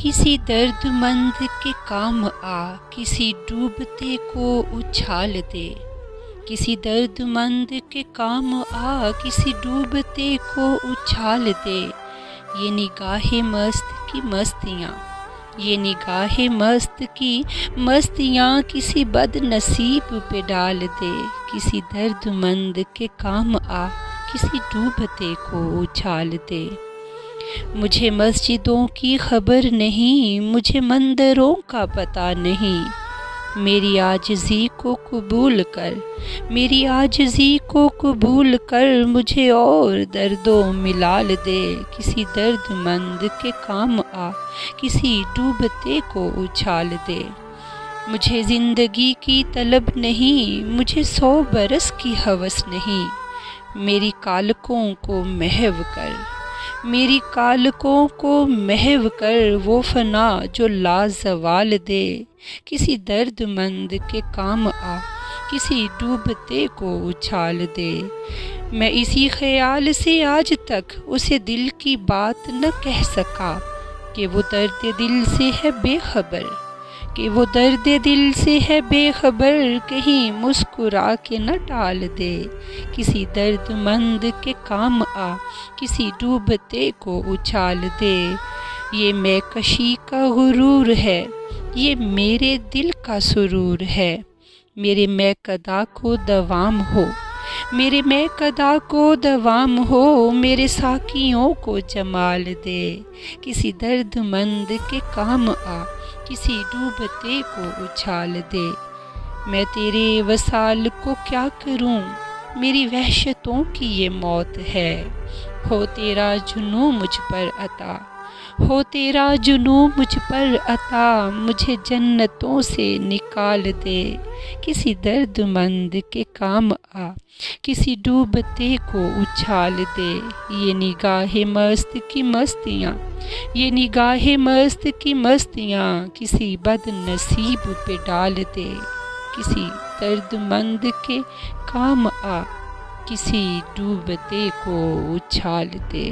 کسی درد مند کے کام آ، کسی ڈوبتے کو اچھال دے۔ کسی درد مند کے کام آ، کسی ڈوبتے کو اچھال دے۔ یہ نگاہ مست کی مستیاں، یہ نگاہ مست کی مستیاں کسی بد نصیب پہ ڈال دے۔ کسی درد مند کے کام آ، کسی ڈوبتے کو اچھال دے۔ مجھے مسجدوں کی خبر نہیں، مجھے مندروں کا پتہ نہیں۔ میری عاجزی کو قبول کر، میری عاجزی کو قبول کر، مجھے اور دردوں ملال دے۔ کسی درد مند کے کام آ، کسی ڈوبتے کو اچھال دے۔ مجھے زندگی کی طلب نہیں، مجھے 100 برس کی ہوس نہیں۔ میری کالکوں کو محو کر، میری کالکوں کو محو کر، وہ فنا جو لازوال دے۔ کسی درد مند کے کام آ، کسی ڈوبتے کو اچھال دے۔ میں اسی خیال سے آج تک اسے دل کی بات نہ کہہ سکا کہ وہ درد دل سے ہے بے خبر، کہ وہ درد دل سے ہے بے خبر، کہیں مسکرا کے نہ ٹال دے۔ کسی درد مند کے کام آ، کسی ڈوبتے کو اچھال دے۔ یہ میں کشی کا غرور ہے، یہ میرے دل کا سرور ہے۔ میرے میں قدا کو دوام ہو، میرے میں قدا کو دوام ہو، میرے ساقیوں کو جمال دے۔ کسی درد مند کے کام آ، کسی ڈوبتے کو اچھال دے۔ میں تیرے وصال کو کیا کروں، میری وحشتوں کی یہ موت ہے۔ ہو تیرا جنوں مجھ پر عطا، ہو تیرا جنوں مجھ پر عطا، مجھے جنتوں سے نکال دے۔ کسی درد مند کے کام آ، کسی ڈوبتے کو اچھال دے۔ یہ نگاہ مست کی مستیاں، یہ نگاہ مست کی مستیاں کسی بد نصیب پہ ڈال دے۔ کسی درد مند کے کام آ، کسی ڈوبتے کو اچھال دے۔